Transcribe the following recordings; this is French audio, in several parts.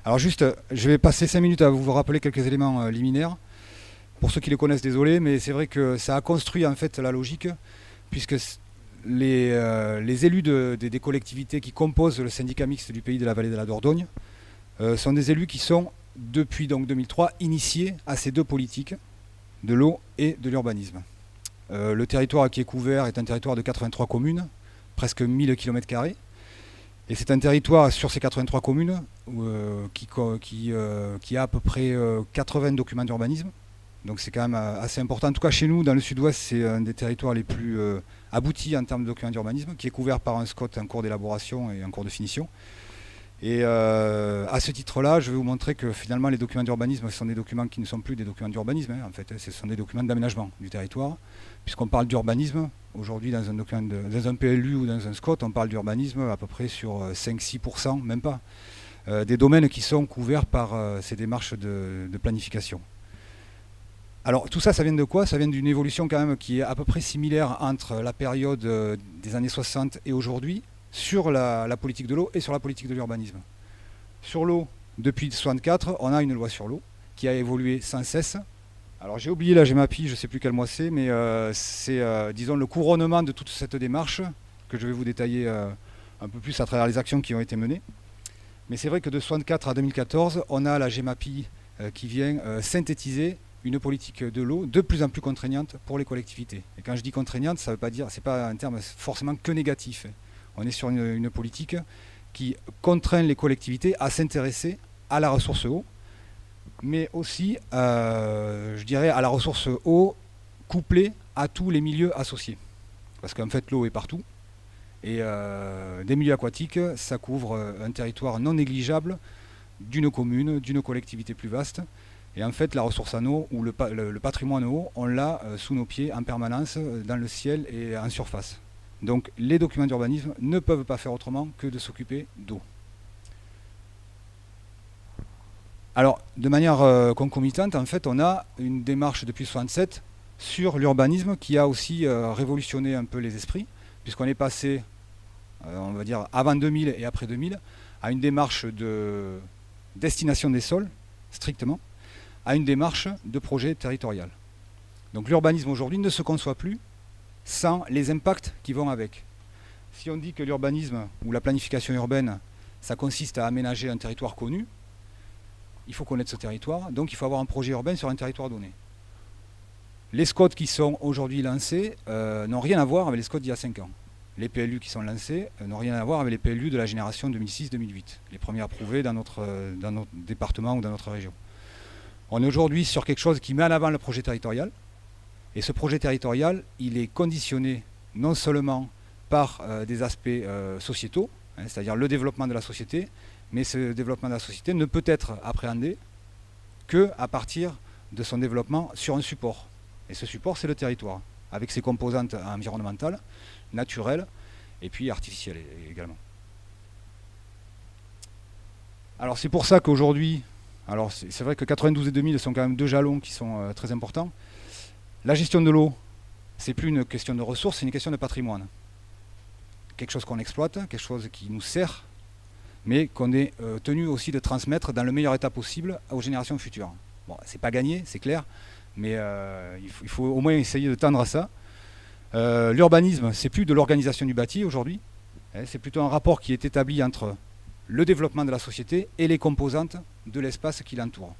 Alors juste, je vais passer 5 minutes à vous rappeler quelques éléments liminaires. Pour ceux qui les connaissent, désolé, mais c'est vrai que ça a construit en fait la logique, puisque les élus des collectivités qui composent le syndicat mixte du pays de la vallée de la Dordogne sont des élus qui sont, depuis donc 2003, initiés à ces deux politiques, de l'eau et de l'urbanisme. Le territoire qui est couvert est un territoire de 83 communes, presque 1000 km². Et c'est un territoire sur ces 83 communes qui a à peu près 80 documents d'urbanisme. Donc c'est quand même assez important. En tout cas chez nous, dans le sud-ouest, c'est un des territoires les plus aboutis en termes de documents d'urbanisme, qui est couvert par un SCOT en cours d'élaboration et en cours de finition. Et à ce titre-là, je vais vous montrer que finalement les documents d'urbanisme sont des documents qui ne sont plus des documents d'urbanisme, en fait, ce sont des documents d'aménagement du territoire, puisqu'on parle d'urbanisme. Aujourd'hui, dans un PLU ou dans un SCOT, on parle d'urbanisme à peu près sur 5-6%, même pas, des domaines qui sont couverts par ces démarches de planification. Alors tout ça, ça vient de quoi? Ça vient d'une évolution quand même qui est à peu près similaire entre la période des années 60 et aujourd'hui, sur la politique de l'eau et sur la politique de l'urbanisme. Sur l'eau, depuis 1964, on a une loi sur l'eau qui a évolué sans cesse. Alors j'ai oublié la GEMAPI, je ne sais plus quel mois c'est, mais c'est disons le couronnement de toute cette démarche que je vais vous détailler un peu plus à travers les actions qui ont été menées. Mais c'est vrai que de 1964 à 2014, on a la GEMAPI qui vient synthétiser une politique de l'eau de plus en plus contraignante pour les collectivités. Et quand je dis contraignante, ça veut pas dire, c'est pas un terme forcément que négatif. On est sur une politique qui contraint les collectivités à s'intéresser à la ressource eau, mais aussi, je dirais, à la ressource eau couplée à tous les milieux associés. Parce qu'en fait, l'eau est partout. Et des milieux aquatiques, ça couvre un territoire non négligeable d'une commune, d'une collectivité plus vaste. Et en fait, la ressource en eau, ou le patrimoine en eau, on l'a sous nos pieds en permanence, dans le ciel et en surface. Donc les documents d'urbanisme ne peuvent pas faire autrement que de s'occuper d'eau. Alors, de manière concomitante, en fait, on a une démarche depuis 1967 sur l'urbanisme qui a aussi révolutionné un peu les esprits, puisqu'on est passé, on va dire, avant 2000 et après 2000, à une démarche de destination des sols, strictement, à une démarche de projet territorial. Donc l'urbanisme aujourd'hui ne se conçoit plus sans les impacts qui vont avec. Si on dit que l'urbanisme ou la planification urbaine, ça consiste à aménager un territoire connu, il faut connaître ce territoire, donc il faut avoir un projet urbain sur un territoire donné. Les SCOT qui sont aujourd'hui lancés n'ont rien à voir avec les SCOT d'il y a 5 ans. Les PLU qui sont lancés n'ont rien à voir avec les PLU de la génération 2006-2008, les premiers approuvés dans notre département ou dans notre région. On est aujourd'hui sur quelque chose qui met en avant le projet territorial. Et ce projet territorial, il est conditionné non seulement par des aspects sociétaux, c'est-à-dire le développement de la société, mais ce développement de la société ne peut être appréhendé qu'à partir de son développement sur un support. Et ce support, c'est le territoire, avec ses composantes environnementales, naturelles, et puis artificielles également. Alors c'est pour ça qu'aujourd'hui, alors c'est vrai que 92 et 2000 sont quand même deux jalons qui sont très importants. La gestion de l'eau, c'est plus une question de ressources, c'est une question de patrimoine. Quelque chose qu'on exploite, quelque chose qui nous sert, mais qu'on est tenu aussi de transmettre dans le meilleur état possible aux générations futures. Bon, c'est pas gagné, c'est clair, mais il faut au moins essayer de tendre à ça. L'urbanisme, c'est plus de l'organisation du bâti aujourd'hui, c'est plutôt un rapport qui est établi entre le développement de la société et les composantes de l'espace qui l'entoure.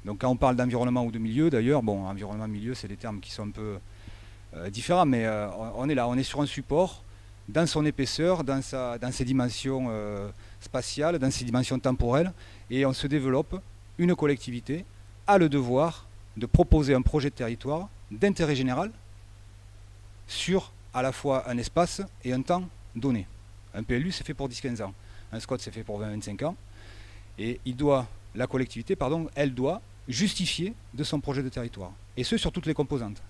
Donc quand on parle d'environnement ou de milieu, d'ailleurs, bon, environnement, milieu, c'est des termes qui sont un peu différents, mais on est là, on est sur un support, dans son épaisseur, dans ses dimensions spatiales, dans ses dimensions temporelles, et on se développe. Une collectivité a le devoir de proposer un projet de territoire d'intérêt général sur à la fois un espace et un temps donné. Un PLU, c'est fait pour 10-15 ans. Un SCOT, c'est fait pour 20-25 ans. Et la collectivité, elle doit justifier de son projet de territoire. Et ce, sur toutes les composantes.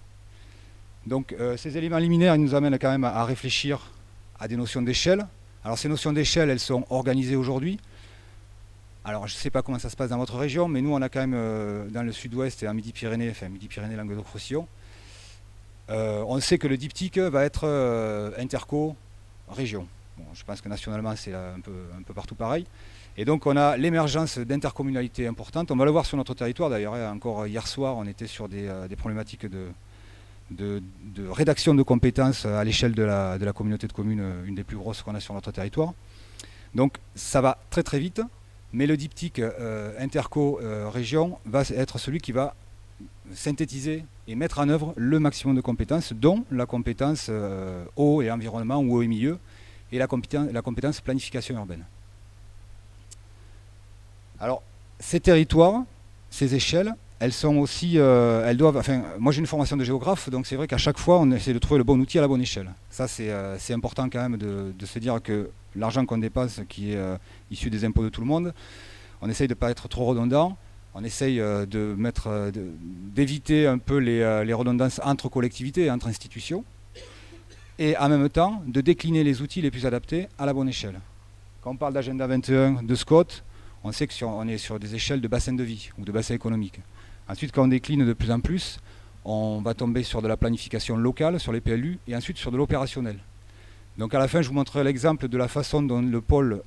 Donc ces éléments liminaires, ils nous amènent quand même à réfléchir à des notions d'échelle. Alors ces notions d'échelle, elles sont organisées aujourd'hui. Alors je ne sais pas comment ça se passe dans votre région, mais nous on a quand même dans le sud-ouest et en Midi-Pyrénées, enfin Midi-Pyrénées, Languedoc-Roussillon, on sait que le diptyque va être interco région. Bon, je pense que nationalement c'est un peu partout pareil. Et donc on a l'émergence d'intercommunalités importantes. On va le voir sur notre territoire d'ailleurs. Encore hier soir, on était sur des problématiques de rédaction de compétences à l'échelle de la communauté de communes, une des plus grosses qu'on a sur notre territoire. Donc ça va très très vite, mais le diptyque interco-région va être celui qui va synthétiser et mettre en œuvre le maximum de compétences, dont la compétence eau et environnement ou eau et milieu, et la compétence planification urbaine. Alors, ces territoires, ces échelles, elles sont aussi, elles doivent, enfin, moi j'ai une formation de géographe, donc c'est vrai qu'à chaque fois on essaie de trouver le bon outil à la bonne échelle. Ça c'est important quand même de se dire que l'argent qu'on dépense, qui est issu des impôts de tout le monde, on essaye de ne pas être trop redondant, on essaye d'éviter un peu les redondances entre collectivités, entre institutions, et en même temps de décliner les outils les plus adaptés à la bonne échelle. Quand on parle d'agenda 21, de SCOT, on sait qu'on est sur des échelles de bassin de vie ou de bassin économique. Ensuite, quand on décline de plus en plus, on va tomber sur de la planification locale, sur les PLU, et ensuite sur de l'opérationnel. Donc à la fin, je vous montrerai l'exemple de la façon dont le pôle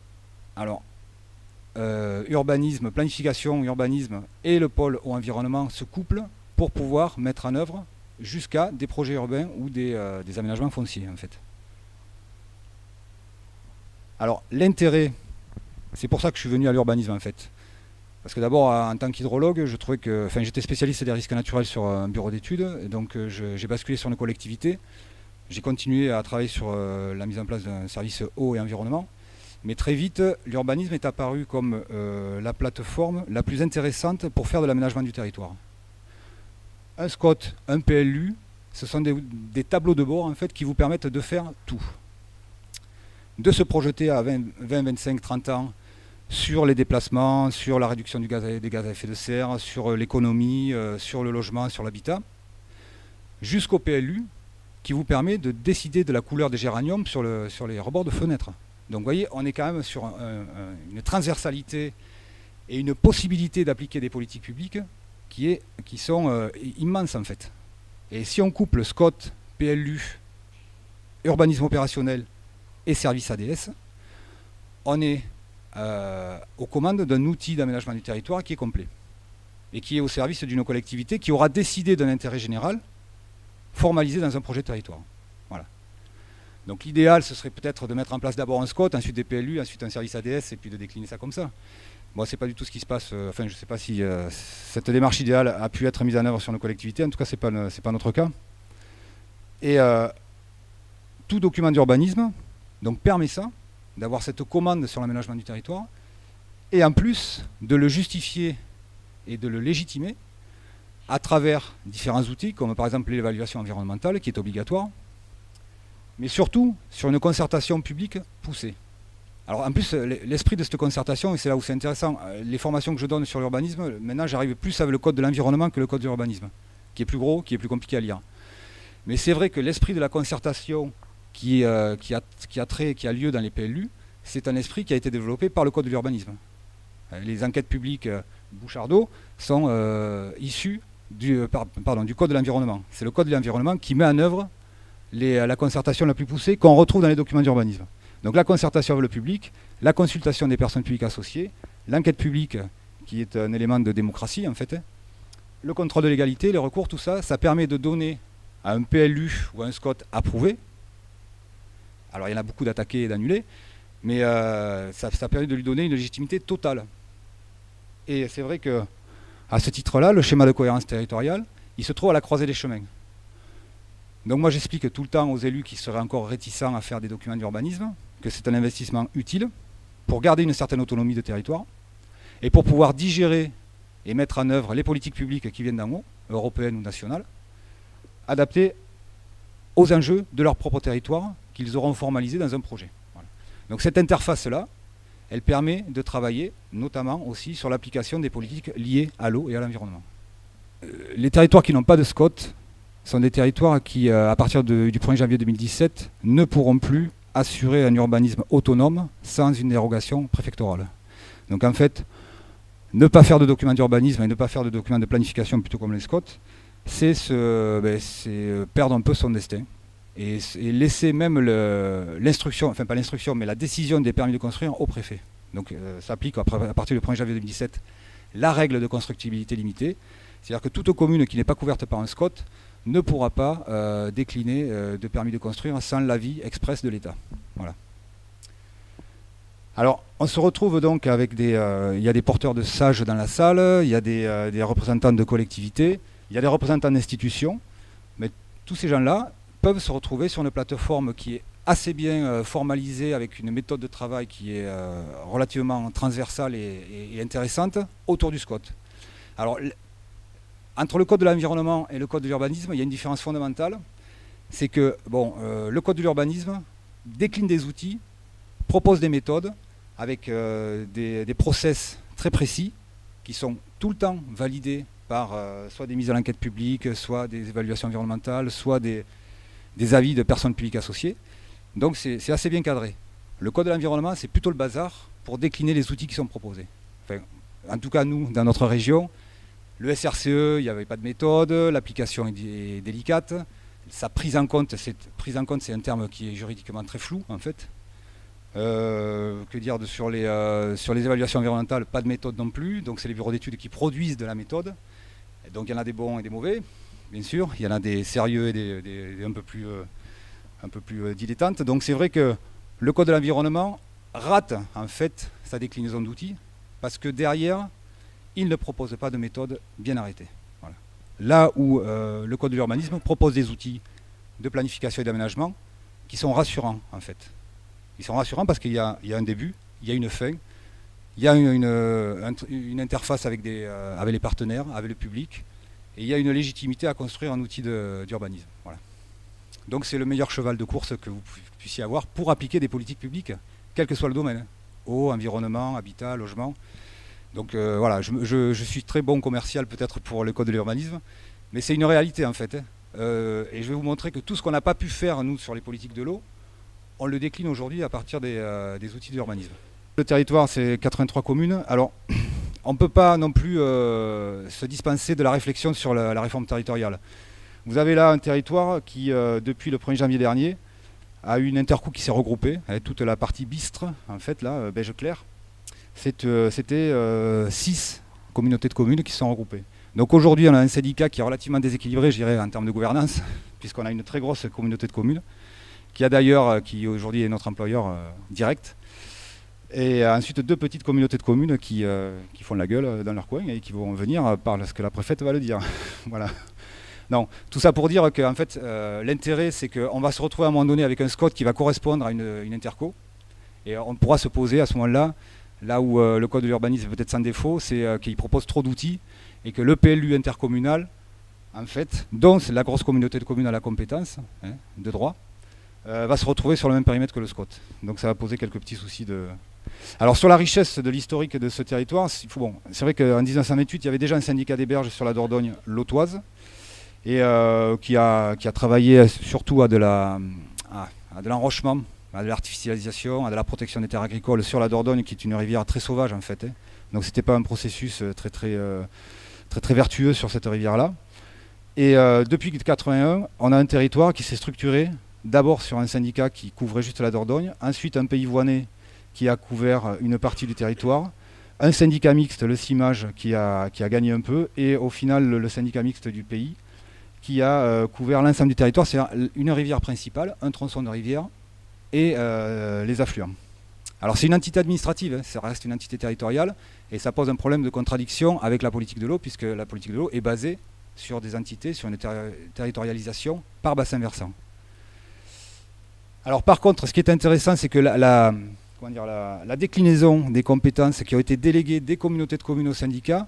urbanisme, planification, urbanisme et le pôle au environnement se couplent pour pouvoir mettre en œuvre jusqu'à des projets urbains ou des aménagements fonciers en fait. Alors l'intérêt, c'est pour ça que je suis venu à l'urbanisme en fait. Parce que d'abord en tant qu'hydrologue, je trouvais que, enfin j'étais spécialiste des risques naturels sur un bureau d'études, donc j'ai basculé sur une collectivité. J'ai continué à travailler sur la mise en place d'un service eau et environnement. Mais très vite, l'urbanisme est apparu comme la plateforme la plus intéressante pour faire de l'aménagement du territoire. Un SCOT, un PLU, ce sont des tableaux de bord en fait, qui vous permettent de faire tout. De se projeter à 20, 25, 30 ans sur les déplacements, sur la réduction des gaz à effet de serre, sur l'économie, sur le logement, sur l'habitat, jusqu'au PLU, qui vous permet de décider de la couleur des géraniums sur les rebords de fenêtres. Donc vous voyez, on est quand même sur une transversalité et une possibilité d'appliquer des politiques publiques qui sont immenses en fait. Et si on couple SCOT, PLU, urbanisme opérationnel et service ADS, on est aux commandes d'un outil d'aménagement du territoire qui est complet et qui est au service d'une collectivité qui aura décidé d'un intérêt général formalisé dans un projet de territoire. Voilà. Donc l'idéal, ce serait peut-être de mettre en place d'abord un SCOT, ensuite des PLU, ensuite un service ADS, et puis de décliner ça comme ça. Moi, c'est pas du tout ce qui se passe. Enfin, je ne sais pas si cette démarche idéale a pu être mise en œuvre sur nos collectivités. En tout cas, c'est pas notre cas. Et tout document d'urbanisme donc permet ça, d'avoir cette commande sur l'aménagement du territoire, et en plus de le justifier et de le légitimer à travers différents outils, comme par exemple l'évaluation environnementale, qui est obligatoire, mais surtout sur une concertation publique poussée. Alors en plus, l'esprit de cette concertation, et c'est là où c'est intéressant, les formations que je donne sur l'urbanisme, maintenant j'arrive plus avec le code de l'environnement que le code de l'urbanisme, qui est plus gros, qui est plus compliqué à lire. Mais c'est vrai que l'esprit de la concertation qui a lieu dans les PLU, c'est un esprit qui a été développé par le code de l'urbanisme. Les enquêtes publiques Bouchardot sont issues du code de l'environnement. C'est le code de l'environnement qui met en œuvre la concertation la plus poussée qu'on retrouve dans les documents d'urbanisme. Donc la concertation avec le public, la consultation des personnes publiques associées, l'enquête publique qui est un élément de démocratie en fait, le contrôle de légalité, les recours, tout ça, ça permet de donner à un PLU ou à un SCOT approuvé. Alors il y en a beaucoup d'attaqués et d'annulés, mais ça permet de lui donner une légitimité totale. Et c'est vrai que à ce titre-là, le schéma de cohérence territoriale, il se trouve à la croisée des chemins. Donc moi j'explique tout le temps aux élus qui seraient encore réticents à faire des documents d'urbanisme que c'est un investissement utile pour garder une certaine autonomie de territoire et pour pouvoir digérer et mettre en œuvre les politiques publiques qui viennent d'en haut, européennes ou nationales, adaptées aux enjeux de leur propre territoire qu'ils auront formalisé dans un projet. Voilà. Donc cette interface-là, elle permet de travailler notamment aussi sur l'application des politiques liées à l'eau et à l'environnement. Les territoires qui n'ont pas de SCOT sont des territoires qui, à partir du 1er janvier 2017, ne pourront plus assurer un urbanisme autonome sans une dérogation préfectorale. Donc en fait, ne pas faire de documents d'urbanisme et ne pas faire de documents de planification plutôt comme les SCOT, c'est perdre un peu son destin. et laisser même l'instruction, enfin pas l'instruction, mais la décision des permis de construire au préfet. Donc ça applique à partir du 1er janvier 2017 la règle de constructibilité limitée. C'est-à-dire que toute commune qui n'est pas couverte par un SCOT ne pourra pas décliner de permis de construire sans l'avis express de l'État. Voilà. Alors, on se retrouve donc avec il y a des porteurs de sages dans la salle, il y a des représentants de collectivités, il y a des représentants d'institutions, mais tous ces gens-là peuvent se retrouver sur une plateforme qui est assez bien formalisée, avec une méthode de travail qui est relativement transversale et intéressante autour du SCOT. Alors, entre le code de l'environnement et le code de l'urbanisme, il y a une différence fondamentale, c'est que le code de l'urbanisme décline des outils, propose des méthodes avec des process très précis qui sont tout le temps validés par soit des mises à l'enquête publique, soit des évaluations environnementales, soit des avis de personnes publiques associées. Donc c'est assez bien cadré. Le code de l'environnement, c'est plutôt le bazar pour décliner les outils qui sont proposés. Enfin, en tout cas, nous, dans notre région, le SRCE, il n'y avait pas de méthode, l'application est délicate. Sa prise en compte, c'est un terme qui est juridiquement très flou, en fait. Que dire sur les évaluations environnementales, pas de méthode non plus. Donc c'est les bureaux d'études qui produisent de la méthode. Et donc il y en a des bons et des mauvais, bien sûr. Il y en a des sérieux et des un peu plus dilettantes. Donc c'est vrai que le code de l'environnement rate en fait sa déclinaison d'outils parce que derrière, il ne propose pas de méthode bien arrêtée. Voilà. Là où le code de l'urbanisme propose des outils de planification et d'aménagement qui sont rassurants en fait. Ils sont rassurants parce qu'il y a un début, il y a une fin, il y a une interface avec les partenaires, avec le public, et il y a une légitimité à construire un outil d'urbanisme. Voilà. Donc c'est le meilleur cheval de course que vous puissiez avoir pour appliquer des politiques publiques, quel que soit le domaine. Eau, environnement, habitat, logement. Donc voilà, je suis très bon commercial peut-être pour le code de l'urbanisme, mais c'est une réalité en fait. Et je vais vous montrer que tout ce qu'on n'a pas pu faire nous sur les politiques de l'eau, on le décline aujourd'hui à partir des outils d'urbanisme. Le territoire, c'est 83 communes. Alors, on ne peut pas non plus se dispenser de la réflexion sur la réforme territoriale. Vous avez là un territoire qui, depuis le 1er janvier dernier, a eu une interco qui s'est regroupée, avec toute la partie bistre, en fait, là, beige clair. C'était 6 communautés de communes qui se sont regroupées. Donc aujourd'hui, on a un syndicat qui est relativement déséquilibré, je dirais, en termes de gouvernance, puisqu'on a une très grosse communauté de communes, qui aujourd'hui est notre employeur direct. Et ensuite 2 petites communautés de communes qui font la gueule dans leur coin et qui vont venir par ce que la préfète va le dire. Voilà. Non, tout ça pour dire que en fait, l'intérêt c'est qu'on va se retrouver à un moment donné avec un SCOT qui va correspondre à une interco. Et on pourra se poser à ce moment-là, là où le code de l'urbanisme est peut-être sans défaut, c'est qu'il propose trop d'outils et que le PLU intercommunal, en fait, dont c'est la grosse communauté de communes à la compétence de droit, va se retrouver sur le même périmètre que le SCOT. Donc ça va poser quelques petits soucis de... Alors sur la richesse de l'historique de ce territoire, c'est vrai qu'en 1928, il y avait déjà un syndicat des berges sur la Dordogne lautoise, et qui a travaillé surtout à de l'enrochement, à de l'artificialisation, à de la protection des terres agricoles sur la Dordogne, qui est une rivière très sauvage en fait. Donc c'était pas un processus très vertueux sur cette rivière-là. Et depuis 1981, on a un territoire qui s'est structuré d'abord sur un syndicat qui couvrait juste la Dordogne, ensuite un pays voiné qui a couvert une partie du territoire, un syndicat mixte, le CIMAGE, qui a gagné un peu, et au final le syndicat mixte du pays qui a couvert l'ensemble du territoire, c'est-à-dire une rivière principale, un tronçon de rivière et les affluents. Alors c'est une entité administrative, hein, ça reste une entité territoriale, et ça pose un problème de contradiction avec la politique de l'eau, puisque la politique de l'eau est basée sur des entités, sur une territorialisation par bassin versant. Alors par contre, ce qui est intéressant, c'est que la déclinaison des compétences qui ont été déléguées des communautés de communes aux syndicats,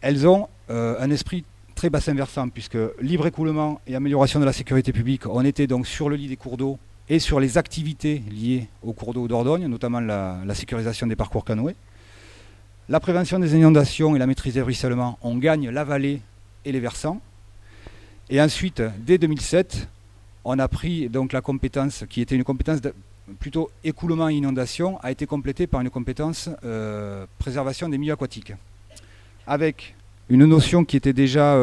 elles ont un esprit très bassin versant, puisque libre écoulement et amélioration de la sécurité publique, on était donc sur le lit des cours d'eau et sur les activités liées aux cours d'eau d'Ordogne, notamment la sécurisation des parcours canoës. La prévention des inondations et la maîtrise des ruissellements, on gagne la vallée et les versants. Et ensuite, dès 2007, on a pris donc la compétence qui était une compétence plutôt écoulement et inondation, a été complétée par une compétence préservation des milieux aquatiques, avec une notion qui était déjà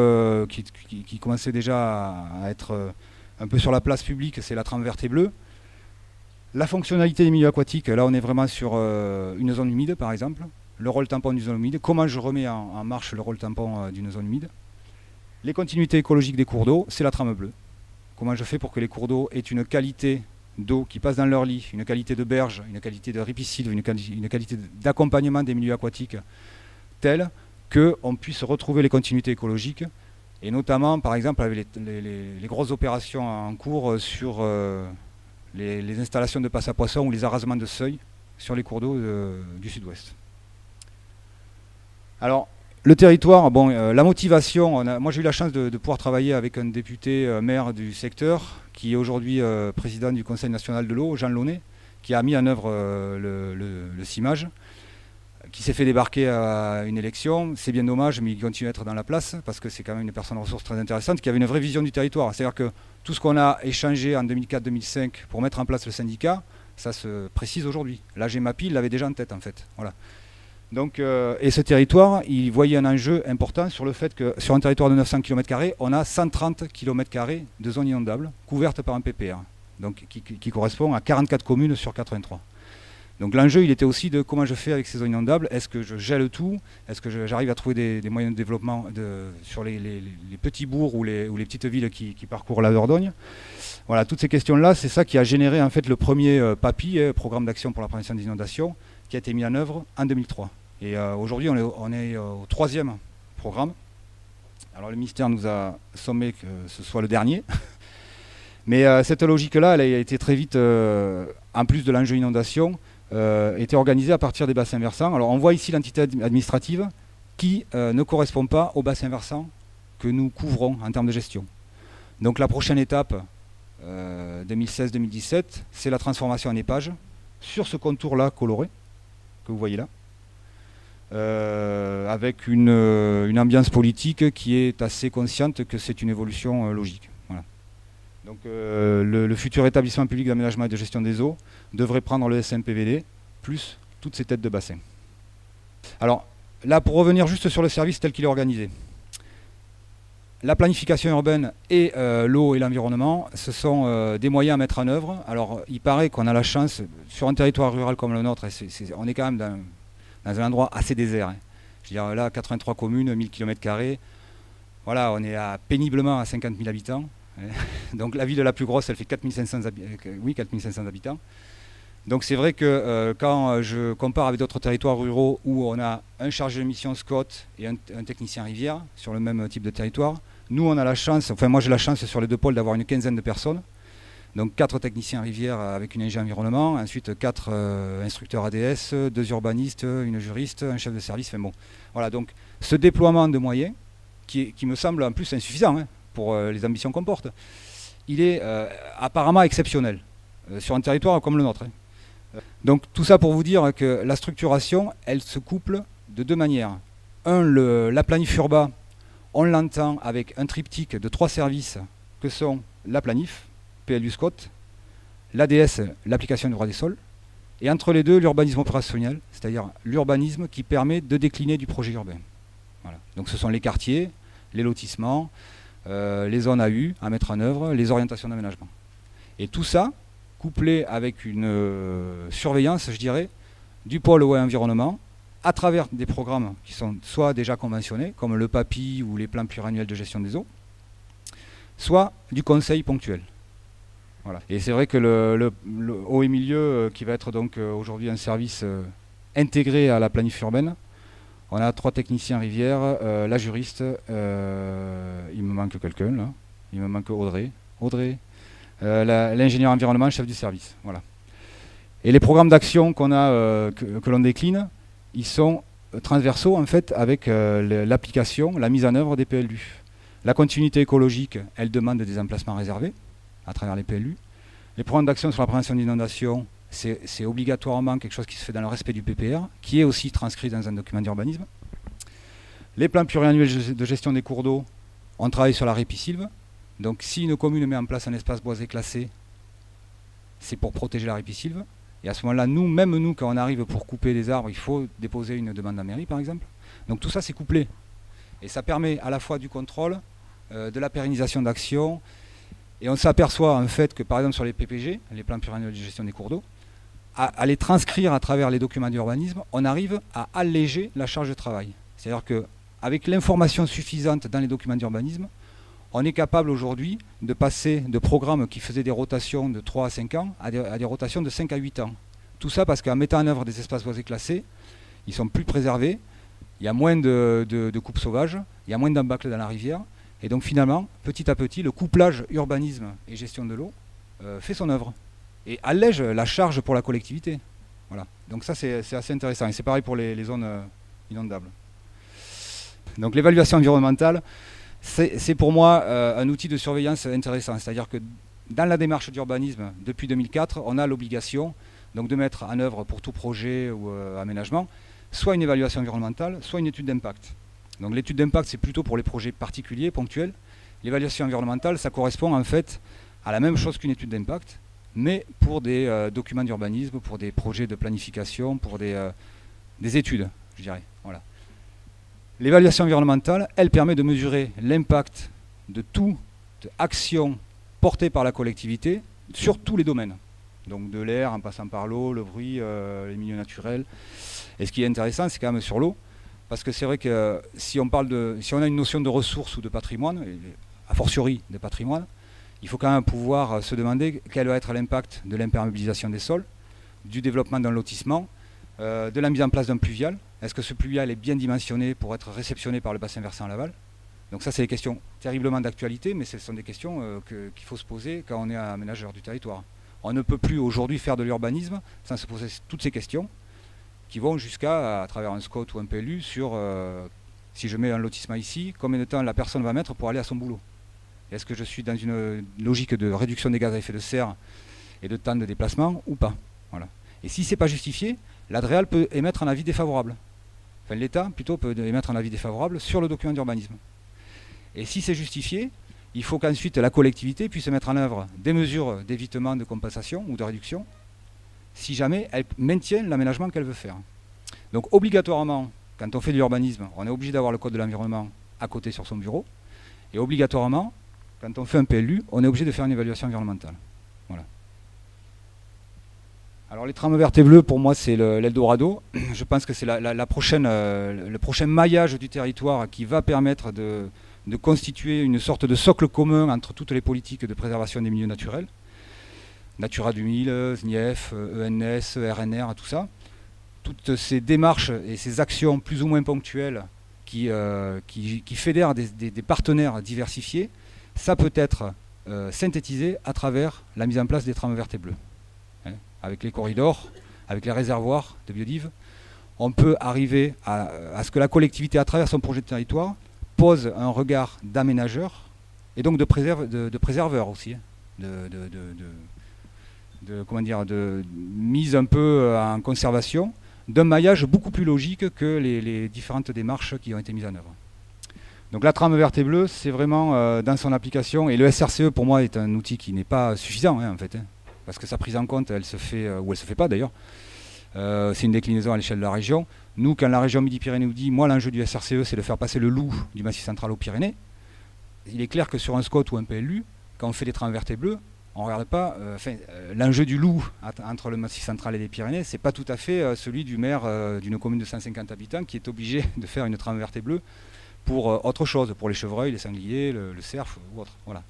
qui commençait déjà à être un peu sur la place publique, c'est la trame verte et bleue. La fonctionnalité des milieux aquatiques, là on est vraiment sur une zone humide par exemple. Le rôle tampon d'une zone humide, comment je remets en marche le rôle tampon d'une zone humide. Les continuités écologiques des cours d'eau, c'est la trame bleue. Comment je fais pour que les cours d'eau aient une qualité d'eau qui passe dans leur lit, une qualité de berge, une qualité de ripisylve, une qualité d'accompagnement des milieux aquatiques telle qu'on puisse retrouver les continuités écologiques, et notamment par exemple avec les grosses opérations en cours sur les installations de passe à poissons ou les arasements de seuil sur les cours d'eau du sud-ouest. Alors, le territoire, bon, la motivation, moi j'ai eu la chance de pouvoir travailler avec un député maire du secteur, qui est aujourd'hui président du Conseil national de l'eau, Jean Launay, qui a mis en œuvre le CIMAGE, qui s'est fait débarquer à une élection. C'est bien dommage, mais il continue à être dans la place, parce que c'est quand même une personne ressource très intéressante, qui avait une vraie vision du territoire. C'est-à-dire que tout ce qu'on a échangé en 2004-2005 pour mettre en place le syndicat, ça se précise aujourd'hui. La GEMAPI l'avait déjà en tête en fait. Voilà. Donc, et ce territoire, il voyait un enjeu important sur le fait que sur un territoire de 900 km², on a 130 km² de zones inondables couvertes par un PPR, donc qui correspond à 44 communes sur 83. Donc l'enjeu, il était aussi de comment je fais avec ces zones inondables. Est-ce que je gèle tout? Est-ce que j'arrive à trouver des moyens de développement sur les petits bourgs ou les petites villes qui parcourent la Dordogne? Voilà, toutes ces questions-là, c'est ça qui a généré en fait le premier PAPI, Programme d'action pour la prévention des inondations, qui a été mis en œuvre en 2003. Et aujourd'hui, on est au 3e programme. Alors le ministère nous a sommé que ce soit le dernier. Mais cette logique-là, elle a été très vite, en plus de l'enjeu inondation, était organisée à partir des bassins versants. Alors on voit ici l'entité administrative qui ne correspond pas au bassin versant que nous couvrons en termes de gestion. Donc la prochaine étape, 2016-2017, c'est la transformation en épage sur ce contour-là coloré, que vous voyez là. Avec une ambiance politique qui est assez consciente que c'est une évolution logique. Voilà. Donc le futur établissement public d'aménagement et de gestion des eaux devrait prendre le SMPVD plus toutes ces têtes de bassin. Alors là, pour revenir juste sur le service tel qu'il est organisé, la planification urbaine et l'eau et l'environnement, ce sont des moyens à mettre en œuvre. Alors il paraît qu'on a la chance, sur un territoire rural comme le nôtre, on est quand même dans un endroit assez désert. Hein. Je veux dire, là, 83 communes, 1000 km², voilà, on est péniblement à 50 000 habitants. Donc la ville la plus grosse, elle fait 4500 habitants. Donc c'est vrai que quand je compare avec d'autres territoires ruraux où on a un chargé de mission SCOT et un technicien rivière sur le même type de territoire, nous on a la chance, enfin moi j'ai la chance sur les deux pôles d'avoir une quinzaine de personnes. Donc 4 techniciens rivières avec une ingénieure environnement, ensuite 4 instructeurs ADS, 2 urbanistes, une juriste, un chef de service. Enfin bon, voilà, donc ce déploiement de moyens, qui me semble en plus insuffisant hein, pour les ambitions qu'on porte, il est apparemment exceptionnel sur un territoire comme le nôtre. Hein. Donc tout ça pour vous dire que la structuration, elle se couple de deux manières. La planif urba, on l'entend avec un triptyque de 3 services que sont la planif, PLU SCOT, l'ADS, l'application du droit des sols, et entre les deux, l'urbanisme opérationnel, c'est-à-dire l'urbanisme qui permet de décliner du projet urbain. Voilà. Donc ce sont les quartiers, les lotissements, les zones AU à mettre en œuvre, les orientations d'aménagement. Et tout ça, couplé avec une surveillance, je dirais, du pôle eau et environnement, à travers des programmes qui sont soit déjà conventionnés, comme le PAPI ou les plans pluriannuels de gestion des eaux, soit du conseil ponctuel. Voilà. Et c'est vrai que le eau et milieu, qui va être donc aujourd'hui un service intégré à la planif urbaine, on a 3 techniciens rivières, la juriste, il me manque quelqu'un là, il me manque Audrey, l'ingénieur environnement, chef du service. Voilà. Et les programmes d'action qu'on a, que l'on décline, ils sont transversaux en fait avec l'application, la mise en œuvre des PLU. La continuité écologique, elle demande des emplacements réservés à travers les PLU. Les programmes d'action sur la prévention d'inondation, c'est obligatoirement quelque chose qui se fait dans le respect du PPR, qui est aussi transcrit dans un document d'urbanisme. Les plans pluriannuels de gestion des cours d'eau, on travaille sur la ripisylve. Donc si une commune met en place un espace boisé classé, c'est pour protéger la ripisylve. Et à ce moment-là, même nous, quand on arrive pour couper des arbres, il faut déposer une demande à la mairie, par exemple. Donc tout ça, c'est couplé. Et ça permet à la fois du contrôle, de la pérennisation d'action, Et on s'aperçoit en fait que par exemple sur les PPG, les plans pluriannuels de gestion des cours d'eau, à les transcrire à travers les documents d'urbanisme, on arrive à alléger la charge de travail. C'est-à-dire qu'avec l'information suffisante dans les documents d'urbanisme, on est capable aujourd'hui de passer de programmes qui faisaient des rotations de 3 à 5 ans à des rotations de 5 à 8 ans. Tout ça parce qu'en mettant en œuvre des espaces boisés classés, ils sont plus préservés, il y a moins de coupes sauvages, il y a moins d'embâcles dans la rivière, et donc finalement, petit à petit, le couplage urbanisme et gestion de l'eau fait son œuvre et allège la charge pour la collectivité. Voilà. Donc ça c'est assez intéressant, et c'est pareil pour les zones inondables. Donc l'évaluation environnementale, c'est pour moi un outil de surveillance intéressant, c'est-à-dire que dans la démarche d'urbanisme, depuis 2004, on a l'obligation donc de mettre en œuvre pour tout projet ou aménagement, soit une évaluation environnementale, soit une étude d'impact. Donc l'étude d'impact, c'est plutôt pour les projets particuliers, ponctuels. L'évaluation environnementale, ça correspond en fait à la même chose qu'une étude d'impact, mais pour des documents d'urbanisme, pour des projets de planification, pour des études, je dirais. Voilà. L'évaluation environnementale, elle permet de mesurer l'impact de toute action portée par la collectivité sur tous les domaines. Donc de l'air en passant par l'eau, le bruit, les milieux naturels. Et ce qui est intéressant, c'est quand même sur l'eau, parce que c'est vrai que si on a une notion de ressources ou de patrimoine, a fortiori de patrimoine, il faut quand même pouvoir se demander quel va être l'impact de l'imperméabilisation des sols, du développement d'un lotissement, de la mise en place d'un pluvial. Est-ce que ce pluvial est bien dimensionné pour être réceptionné par le bassin versant Laval? Donc ça, c'est des questions terriblement d'actualité, mais ce sont des questions qu'il faut se poser quand on est un aménageur du territoire. On ne peut plus aujourd'hui faire de l'urbanisme sans se poser toutes ces questions qui vont jusqu'à, à travers un SCOT ou un PLU, sur si je mets un lotissement ici, combien de temps la personne va mettre pour aller à son boulot? Est-ce que je suis dans une logique de réduction des gaz à effet de serre et de temps de déplacement ou pas? Voilà. Et si ce n'est pas justifié, l'ADREAL peut émettre un avis défavorable. Enfin, l'État, plutôt, peut émettre un avis défavorable sur le document d'urbanisme. Et si c'est justifié, il faut qu'ensuite la collectivité puisse mettre en œuvre des mesures d'évitement, de compensation ou de réduction, si jamais elle maintient l'aménagement qu'elle veut faire. Donc obligatoirement, quand on fait de l'urbanisme, on est obligé d'avoir le code de l'environnement à côté sur son bureau, et obligatoirement, quand on fait un PLU, on est obligé de faire une évaluation environnementale. Voilà. Alors les trames vertes et bleues, pour moi, c'est l'Eldorado. Je pense que c'est le prochain maillage du territoire qui va permettre de constituer une sorte de socle commun entre toutes les politiques de préservation des milieux naturels. Natura 2000, SNIEF, ENS, RNR, tout ça. Toutes ces démarches et ces actions plus ou moins ponctuelles qui fédèrent des partenaires diversifiés, ça peut être synthétisé à travers la mise en place des trames vertes et bleues. Avec les corridors, avec les réservoirs de biodive, on peut arriver à ce que la collectivité, à travers son projet de territoire, pose un regard d'aménageur et donc de préserveur aussi, de mise un peu en conservation d'un maillage beaucoup plus logique que les différentes démarches qui ont été mises en œuvre. Donc la trame verte et bleue, c'est vraiment dans son application, et le SRCE pour moi est un outil qui n'est pas suffisant en fait, parce que sa prise en compte, elle se fait, ou elle se fait pas d'ailleurs. C'est une déclinaison à l'échelle de la région. Nous, quand la région Midi-Pyrénées nous dit, moi l'enjeu du SRCE c'est de faire passer le loup du Massif central aux Pyrénées, il est clair que sur un SCOT ou un PLU, quand on fait des trames vertes et bleues, on ne regarde pas, l'enjeu du loup entre le Massif central et les Pyrénées, c'est pas tout à fait celui du maire d'une commune de 150 habitants qui est obligé de faire une trame verte et bleue pour autre chose, pour les chevreuils, les sangliers, le cerf ou autre. Voilà.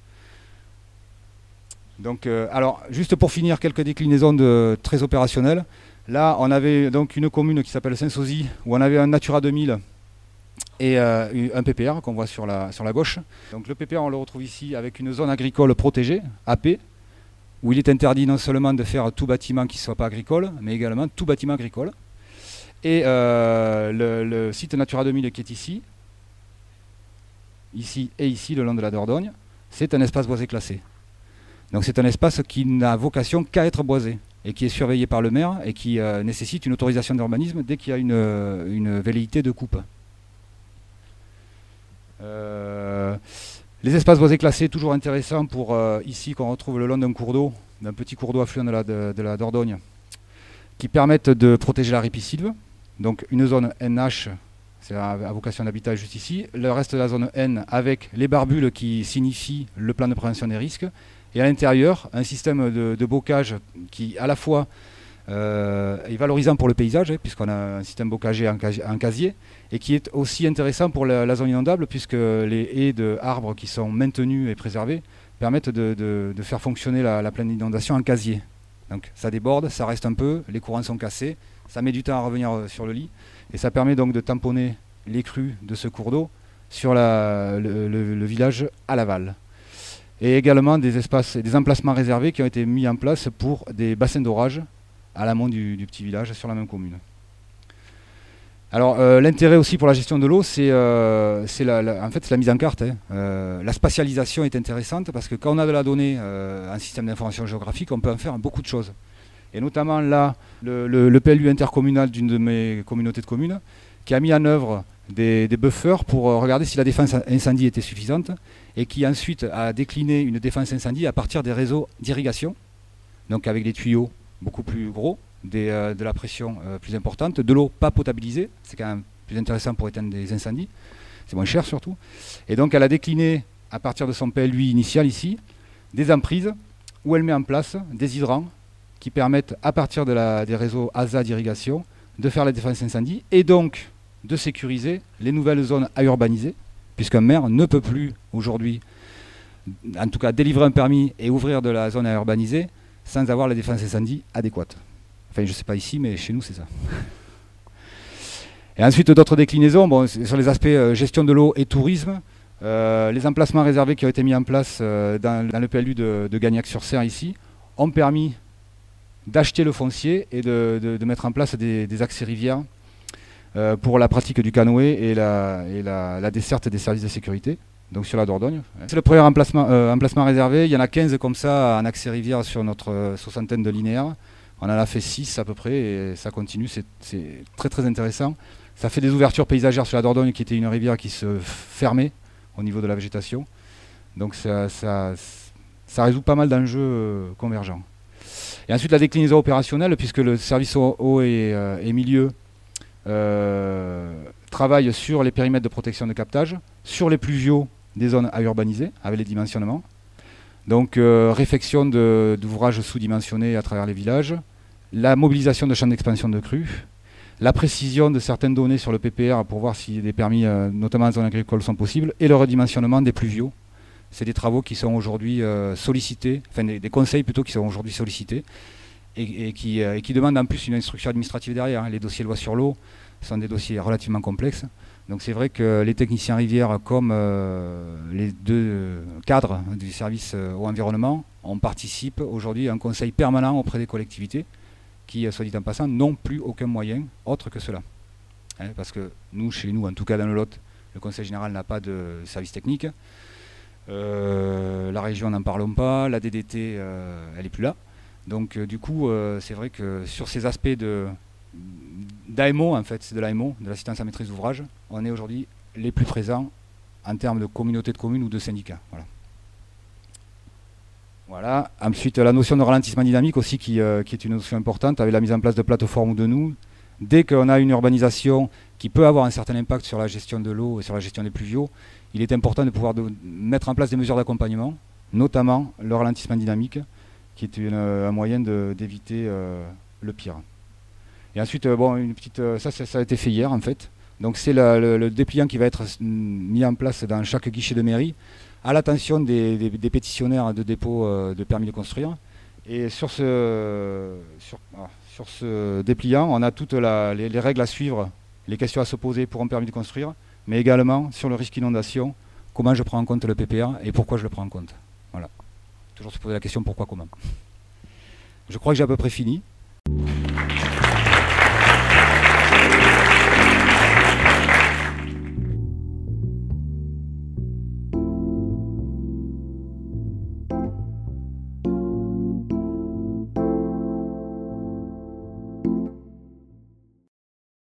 Donc, alors, juste pour finir, quelques déclinaisons très opérationnelles. Là, on avait donc une commune qui s'appelle Saint-Sozy, où on avait un Natura 2000 et un PPR qu'on voit sur la gauche. Donc le PPR, on le retrouve ici avec une zone agricole protégée, AP, où il est interdit non seulement de faire tout bâtiment qui ne soit pas agricole, mais également tout bâtiment agricole. Et le site Natura 2000 qui est ici et ici, le long de la Dordogne, c'est un espace boisé classé. Donc c'est un espace qui n'a vocation qu'à être boisé et qui est surveillé par le maire et qui nécessite une autorisation d'urbanisme dès qu'il y a une velléité de coupe. Les espaces boisés classés, toujours intéressants pour ici qu'on retrouve le long d'un cours d'eau, d'un petit cours d'eau affluent de la Dordogne, qui permettent de protéger la ripisylve. Donc une zone NH, c'est à vocation d'habitat juste ici. Le reste de la zone N avec les barbules qui signifient le plan de prévention des risques. Et à l'intérieur, un système de bocage qui à la fois est valorisant pour le paysage, puisqu'on a un système bocager en casier, et qui est aussi intéressant pour la zone inondable, puisque les haies d'arbres qui sont maintenus et préservés permettent de faire fonctionner la plaine d'inondation en casier. Donc ça déborde, ça reste un peu, les courants sont cassés, ça met du temps à revenir sur le lit, et ça permet donc de tamponner les crues de ce cours d'eau sur le village à l'aval. Et également des emplacements réservés qui ont été mis en place pour des bassins d'orage à l'amont du petit village sur la même commune. Alors l'intérêt aussi pour la gestion de l'eau, c'est en fait, la mise en carte. La spatialisation est intéressante parce que quand on a de la donnée, un système d'information géographique, on peut en faire beaucoup de choses. Et notamment là, le PLU intercommunal d'une de mes communautés de communes, qui a mis en œuvre des buffers pour regarder si la défense incendie était suffisante, et qui ensuite a décliné une défense incendie à partir des réseaux d'irrigation, donc avec des tuyaux beaucoup plus gros, de la pression plus importante, de l'eau pas potabilisée, c'est quand même plus intéressant pour éteindre des incendies, c'est moins cher surtout. Et donc elle a décliné à partir de son PLU initial ici, des emprises où elle met en place des hydrants qui permettent à partir des réseaux ASA d'irrigation de faire la défense incendie et donc de sécuriser les nouvelles zones à urbaniser, puisqu'un maire ne peut plus aujourd'hui, en tout cas délivrer un permis et ouvrir de la zone à urbaniser sans avoir la défense incendie adéquate. Enfin, je ne sais pas ici, mais chez nous, c'est ça. Et ensuite, d'autres déclinaisons, sur les aspects gestion de l'eau et tourisme, les emplacements réservés qui ont été mis en place dans le PLU de Gagnac-sur-Serre ici, ont permis d'acheter le foncier et de mettre en place des accès rivières pour la pratique du canoë et la desserte des services de sécurité, donc sur la Dordogne. C'est le premier emplacement réservé, il y en a 15 comme ça en accès rivière sur notre soixantaine de linéaires. On en a fait 6 à peu près et ça continue, c'est très très intéressant. Ça fait des ouvertures paysagères sur la Dordogne qui était une rivière qui se fermait au niveau de la végétation. Donc ça résout pas mal d'enjeux convergents. Et ensuite la déclinaison opérationnelle, puisque le service eau et milieu travaille sur les périmètres de protection de captage, sur les pluviaux des zones à urbaniser avec les dimensionnements. Donc réfection d'ouvrages sous-dimensionnés à travers les villages, la mobilisation de champs d'expansion de crues, la précision de certaines données sur le PPR pour voir si des permis, notamment en zone agricole, sont possibles, et le redimensionnement des pluviaux. C'est des travaux qui sont aujourd'hui sollicités, enfin des conseils plutôt qui sont aujourd'hui sollicités, et qui demandent en plus une instruction administrative derrière. Les dossiers loi sur l'eau sont des dossiers relativement complexes. Donc c'est vrai que les techniciens rivières comme les deux cadres du service au environnement, on participe aujourd'hui à un conseil permanent auprès des collectivités qui, soit dit en passant, n'ont plus aucun moyen autre que cela. Parce que nous, chez nous, en tout cas dans le Lot, le conseil général n'a pas de service technique. La région n'en parlons pas, la DDT, elle n'est plus là. Donc du coup, c'est vrai que sur ces aspects d'AMO, en fait, c'est de l'AMO, de l'assistance à maîtrise d'ouvrage, on est aujourd'hui les plus présents en termes de communauté de communes ou de syndicats. Voilà. Ensuite, la notion de ralentissement dynamique aussi qui est une notion importante avec la mise en place de plateformes ou de nous. Dès qu'on a une urbanisation qui peut avoir un certain impact sur la gestion de l'eau et sur la gestion des pluviaux, il est important de pouvoir mettre en place des mesures d'accompagnement, notamment le ralentissement dynamique, qui est un moyen d'éviter le pire. Et ensuite, ça a été fait hier en fait. Donc c'est le dépliant qui va être mis en place dans chaque guichet de mairie, à l'attention des pétitionnaires de dépôt de permis de construire. Et sur ce dépliant, on a toutes les règles à suivre, les questions à se poser pour un permis de construire, mais également sur le risque inondation, comment je prends en compte le PPR et pourquoi je le prends en compte. Voilà. Toujours se poser la question pourquoi, comment. Je crois que j'ai à peu près fini.